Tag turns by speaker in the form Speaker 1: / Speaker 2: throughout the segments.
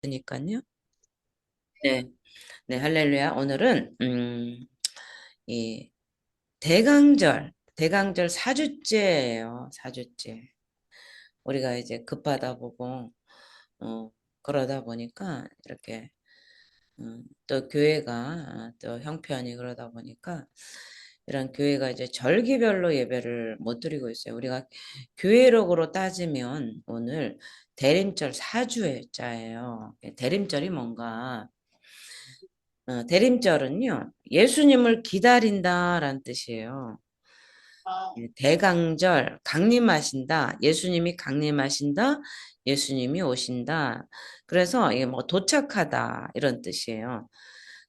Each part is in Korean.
Speaker 1: 그니까요. 네, 네, 할렐루야. 오늘은 이 대강절 4주째예요. 4주째. 우리가 이제 급하다 보고 그러다 보니까 이렇게 또 교회가 또 형편이 그러다 보니까 이런 교회가 이제 절기별로 예배를 못 드리고 있어요. 우리가 교회력으로 따지면 오늘 대림절 4주째예요. 대림절이 뭔가 대림절은요, 예수님을 기다린다라는 뜻이에요. 대강절, 강림하신다, 예수님이 강림하신다, 예수님이 오신다. 그래서 이게 뭐 도착하다, 이런 뜻이에요.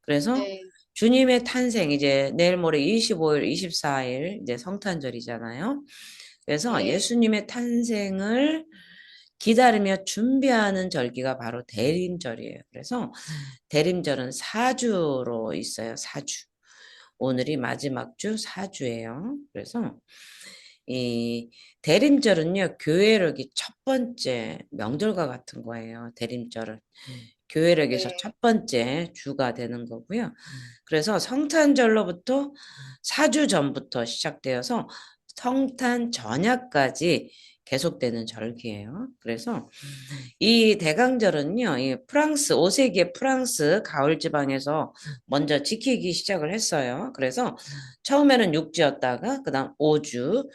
Speaker 1: 그래서
Speaker 2: 네,
Speaker 1: 주님의 탄생, 이제 내일 모레 25일, 24일, 이제 성탄절이잖아요. 그래서
Speaker 2: 네,
Speaker 1: 예수님의 탄생을 기다리며 준비하는 절기가 바로 대림절이에요. 그래서 대림절은 4주로 있어요. 4주. 오늘이 마지막 주 4주예요. 그래서 이 대림절은요, 교회력이 첫 번째 명절과 같은 거예요. 대림절은. 교회력에서
Speaker 2: 네,
Speaker 1: 첫 번째 주가 되는 거고요. 그래서 성탄절로부터 4주 전부터 시작되어서 성탄 전야까지 계속되는 절기예요. 그래서 이 대강절은요, 이 프랑스, 5세기의 프랑스 가을 지방에서 먼저 지키기 시작을 했어요. 그래서 처음에는 6주였다가, 그 다음 5주,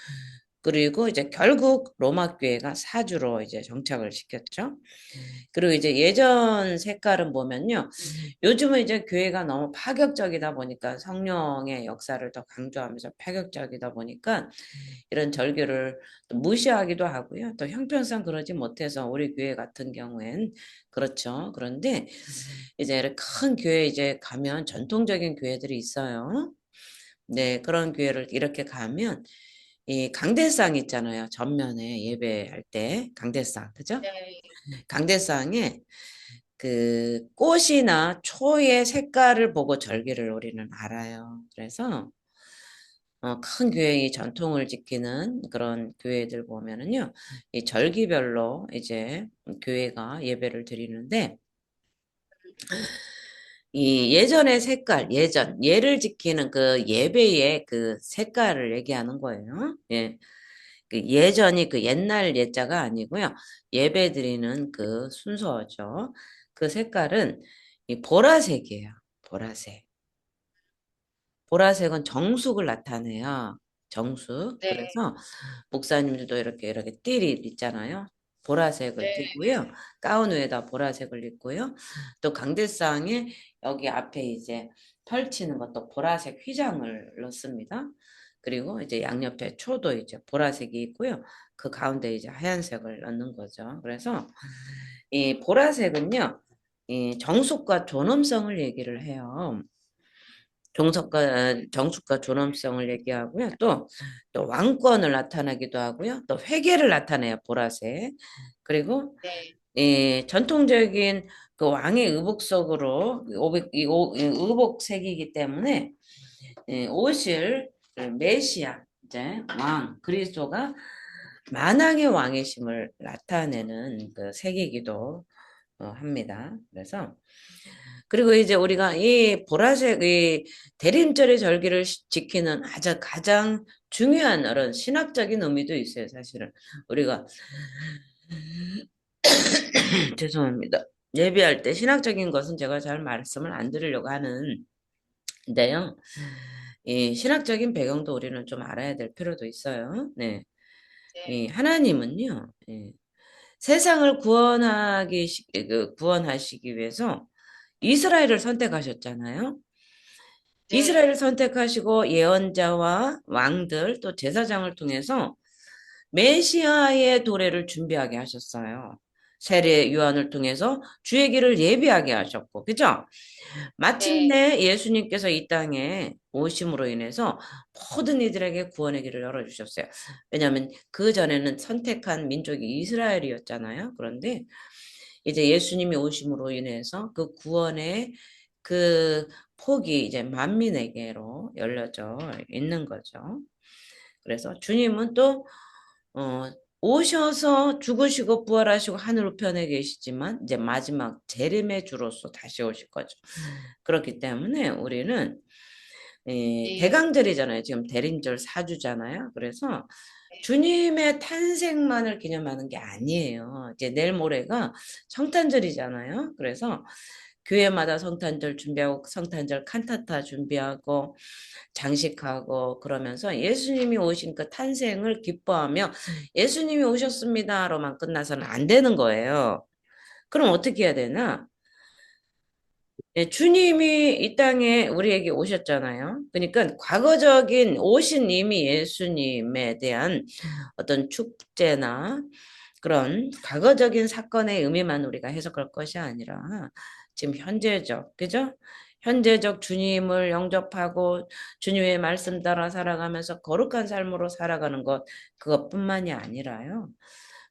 Speaker 1: 그리고 이제 결국 로마 교회가 4주로 이제 정착을 시켰죠. 그리고 이제 예전 색깔은 보면요. 요즘은 이제 교회가 너무 파격적이다 보니까 성령의 역사를 더 강조하면서 파격적이다 보니까 이런 절규를 또 무시하기도 하고요. 또 형편상 그러지 못해서 우리 교회 같은 경우엔 그렇죠. 그런데 이제 큰 교회 이제 가면 전통적인 교회들이 있어요. 네, 그런 교회를 이렇게 가면 이 강대상 있잖아요. 전면에 예배할 때 강대상, 그죠?
Speaker 2: 네,
Speaker 1: 강대상에 그 꽃이나 초의 색깔을 보고 절기를 우리는 알아요. 그래서 큰 교회의 전통을 지키는 그런 교회들 보면은요, 이 절기별로 이제 교회가 예배를 드리는데, 이 예전의 색깔, 예를 지키는 그 예배의 그 색깔을 얘기하는 거예요. 예. 그 예전이 그 옛날 예자가 아니고요. 예배 드리는 그 순서죠. 그 색깔은 이 보라색이에요. 보라색. 보라색은 정숙을 나타내요. 정숙.
Speaker 2: 네,
Speaker 1: 그래서 목사님들도 이렇게 띠리 있잖아요. 보라색을
Speaker 2: 네,
Speaker 1: 띠고요. 가운 위에다 보라색을 입고요. 또 강대상에 여기 앞에 이제 펼치는 것도 보라색 휘장을 넣습니다. 그리고 이제 양옆에 초도 이제 보라색이 있고요. 그 가운데 이제 하얀색을 넣는 거죠. 그래서 이 보라색은요, 이 정숙과 존엄성을 얘기를 해요. 정숙과 존엄성을 얘기하고요. 또 왕권을 나타나기도 하고요. 또 회계를 나타내요. 보라색. 그리고
Speaker 2: 네,
Speaker 1: 전통적인 그 왕의 의복 속으로 이 의복색이기 때문에 옷을 메시아 이제 왕 그리스도가 만왕의 왕이심을 나타내는 그 색이기도 합니다. 그래서 그리고 이제 우리가 이 보라색, 이 대림절의 절기를 지키는 아주 가장 중요한 그런 신학적인 의미도 있어요, 사실은. 우리가, 죄송합니다. 예배할 때 신학적인 것은 제가 잘 말씀을 안 드리려고 하는데요. 이 신학적인 배경도 우리는 좀 알아야 될 필요도 있어요. 네. 이
Speaker 2: 네,
Speaker 1: 하나님은요, 세상을 구원하시기 위해서 이스라엘을 선택하셨잖아요.
Speaker 2: 네,
Speaker 1: 이스라엘을 선택하시고 예언자와 왕들 또 제사장을 통해서 메시아의 도래를 준비하게 하셨어요. 세례 요한을 통해서 주의 길을 예비하게 하셨고, 그죠?
Speaker 2: 네,
Speaker 1: 마침내 예수님께서 이 땅에 오심으로 인해서 모든 이들에게 구원의 길을 열어주셨어요. 왜냐하면 그 전에는 선택한 민족이 이스라엘이었잖아요. 그런데 이제 예수님이 오심으로 인해서 그 구원의 그 폭이 이제 만민에게로 열려져 있는 거죠. 그래서 주님은 또, 어, 오셔서 죽으시고 부활하시고 하늘 우편에 계시지만 이제 마지막 재림의 주로서 다시 오실 거죠. 그렇기 때문에 우리는
Speaker 2: 네.
Speaker 1: 대강절이잖아요. 지금 대림절 4주잖아요. 그래서 주님의 탄생만을 기념하는 게 아니에요. 이제 내일 모레가 성탄절이잖아요. 그래서 교회마다 성탄절 준비하고 성탄절 칸타타 준비하고 장식하고 그러면서 예수님이 오신 그 탄생을 기뻐하며 예수님이 오셨습니다로만 끝나서는 안 되는 거예요. 그럼 어떻게 해야 되나? 예, 주님이 이 땅에 우리에게 오셨잖아요. 그러니까 과거적인 오신 이미 예수님에 대한 어떤 축제나 그런 과거적인 사건의 의미만 우리가 해석할 것이 아니라 지금 현재적, 그죠? 현재적 주님을 영접하고 주님의 말씀 따라 살아가면서 거룩한 삶으로 살아가는 것, 그것뿐만이 아니라요.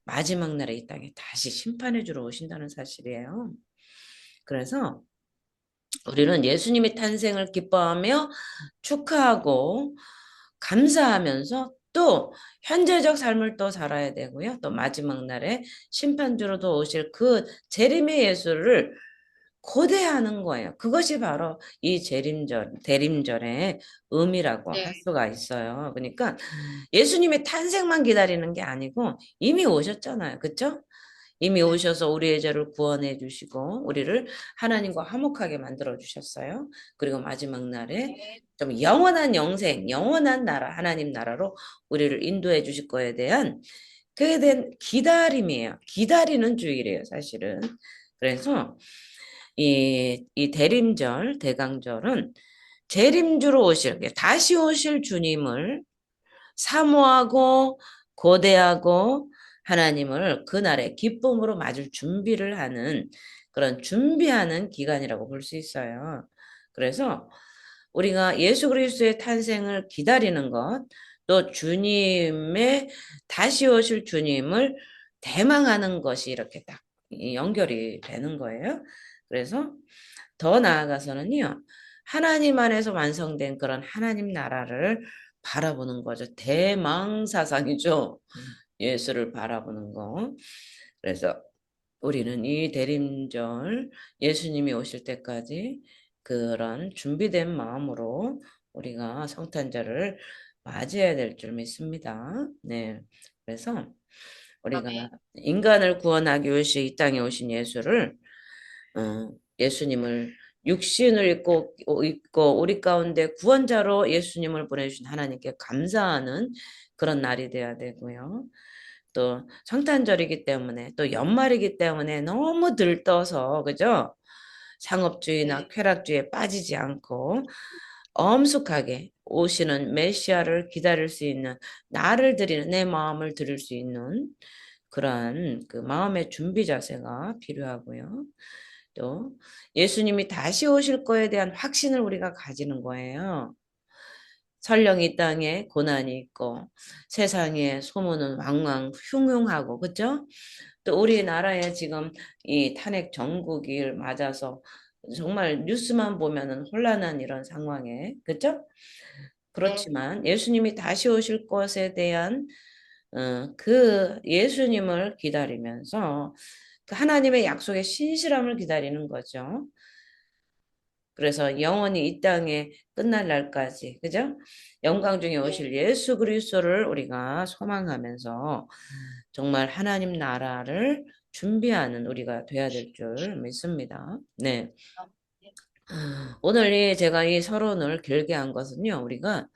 Speaker 1: 마지막 날에 이 땅에 다시 심판해 주러 오신다는 사실이에요. 그래서 우리는 예수님의 탄생을 기뻐하며 축하하고 감사하면서 또 현재적 삶을 또 살아야 되고요. 또 마지막 날에 심판주로도 오실 그 재림의 예수를 고대하는 거예요. 그것이 바로 이 재림절, 대림절의 의미라고 할
Speaker 2: 네.
Speaker 1: 수가 있어요. 그러니까 예수님의 탄생만 기다리는 게 아니고 이미 오셨잖아요. 그렇죠? 이미
Speaker 2: 네.
Speaker 1: 오셔서 우리의 죄를 구원해 주시고 우리를 하나님과 화목하게 만들어 주셨어요. 그리고 마지막 날에
Speaker 2: 네.
Speaker 1: 좀 영원한 영생, 영원한 나라, 하나님 나라로 우리를 인도해 주실 거에 대한 그에 대한 기다림이에요. 기다리는 주일이에요, 사실은. 그래서 이 대림절, 대강절은 재림주로 오실, 다시 오실 주님을 사모하고 고대하고 하나님을 그날의 기쁨으로 맞을 준비를 하는 그런 준비하는 기간이라고 볼 수 있어요. 그래서 우리가 예수 그리스도의 탄생을 기다리는 것, 또 주님의 다시 오실 주님을 대망하는 것이 이렇게 딱 연결이 되는 거예요. 그래서 더 나아가서는요, 하나님 안에서 완성된 그런 하나님 나라를 바라보는 거죠. 대망사상이죠. 예수를 바라보는 거. 그래서 우리는 이 대림절 예수님이 오실 때까지 그런 준비된 마음으로 우리가 성탄절을 맞이해야 될 줄 믿습니다. 네. 그래서 우리가
Speaker 2: 아멘.
Speaker 1: 인간을 구원하기 위해서 이 땅에 오신 예수를 예수님을 육신을 입고 우리 가운데 구원자로 예수님을 보내주신 하나님께 감사하는 그런 날이 돼야 되고요. 또 성탄절이기 때문에 또 연말이기 때문에 너무 들떠서 그죠? 상업주의나
Speaker 2: 네.
Speaker 1: 쾌락주의에 빠지지 않고 엄숙하게 오시는 메시아를 기다릴 수 있는 나를 드리는 내 마음을 드릴 수 있는 그러한 그 마음의 준비 자세가 필요하고요. 또 예수님이 다시 오실 거에 대한 확신을 우리가 가지는 거예요. 설령 이 땅에 고난이 있고 세상에 소문은 왕왕 흉흉하고 그죠? 또 우리나라에 지금 이 탄핵 정국을 맞아서 정말 뉴스만 보면은 혼란한 이런 상황에 그죠?
Speaker 2: 네.
Speaker 1: 그렇지만 예수님이 다시 오실 것에 대한 그 예수님을 기다리면서 그 하나님의 약속의 신실함을 기다리는 거죠. 그래서 영원히 이 땅에 끝날 날까지, 그죠? 영광 중에
Speaker 2: 네.
Speaker 1: 오실 예수 그리스도를 우리가 소망하면서 정말 하나님 나라를 준비하는 우리가 돼야 될 줄 믿습니다. 네.
Speaker 2: 네.
Speaker 1: 오늘 제가 이 서론을 길게 한 것은요, 우리가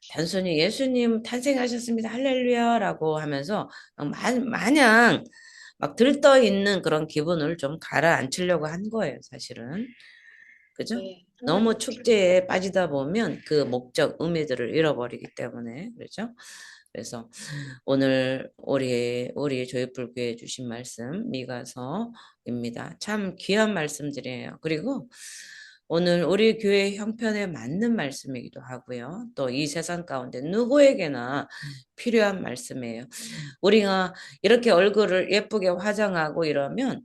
Speaker 1: 단순히 예수님 탄생하셨습니다. 할렐루야라고 하면서 마냥 막 들떠 있는 그런 기분을 좀 가라앉히려고 한 거예요, 사실은. 그죠?
Speaker 2: 네.
Speaker 1: 너무 축제에 빠지다 보면 그 목적, 의미들을 잃어버리기 때문에, 그렇죠? 그래서 오늘 우리 조이풀교회 주신 말씀 미가서입니다. 참 귀한 말씀들이에요. 그리고 오늘 우리 교회 형편에 맞는 말씀이기도 하고요. 또 이 세상 가운데 누구에게나 필요한 말씀이에요. 우리가 이렇게 얼굴을 예쁘게 화장하고 이러면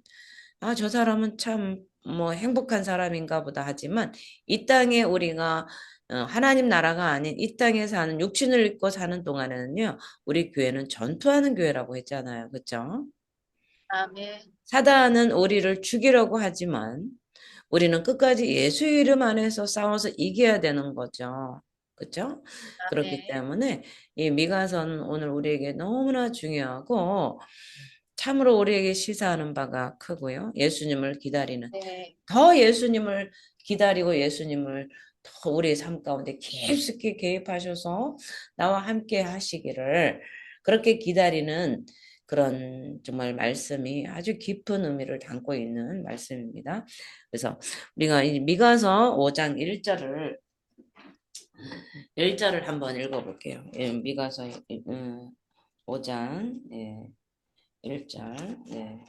Speaker 1: 아, 저 사람은 참 뭐 행복한 사람인가 보다 하지만 이 땅에 우리가 하나님 나라가 아닌 이 땅에 사는 육신을 입고 사는 동안에는요, 우리 교회는 전투하는 교회라고 했잖아요. 그렇죠?
Speaker 2: 아멘.
Speaker 1: 사단은 우리를 죽이려고 하지만 우리는 끝까지 예수 이름 안에서 싸워서 이겨야 되는 거죠. 그렇죠? 그렇기
Speaker 2: 아멘.
Speaker 1: 때문에 이 미가서는 오늘 우리에게 너무나 중요하고 참으로 우리에게 시사하는 바가 크고요. 예수님을 기다리는
Speaker 2: 네.
Speaker 1: 더 예수님을 기다리고 예수님을 더 우리의 삶 가운데 깊숙이 개입하셔서 나와 함께 하시기를 그렇게 기다리는 그런 정말 말씀이 아주 깊은 의미를 담고 있는 말씀입니다. 그래서 우리가 이 미가서 5장 1절을 한번 읽어볼게요. 예, 미가서 5장 1절. 네.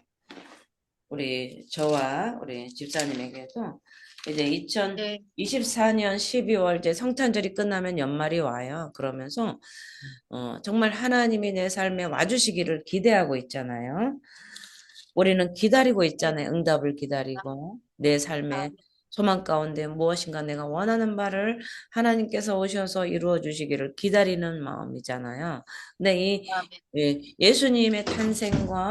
Speaker 1: 저와 우리 집사님에게도 이제
Speaker 2: 네.
Speaker 1: 2024년 12월 이제 성탄절이 끝나면 연말이 와요. 그러면서 정말 하나님이 내 삶에 와주시기를 기대하고 있잖아요. 우리는 기다리고
Speaker 2: 네.
Speaker 1: 있잖아요. 응답을 기다리고 내 삶의
Speaker 2: 아멘.
Speaker 1: 소망 가운데 무엇인가 내가 원하는 바를 하나님께서 오셔서 이루어 주시기를 기다리는 마음이잖아요. 근데 이
Speaker 2: 아멘.
Speaker 1: 예수님의 탄생과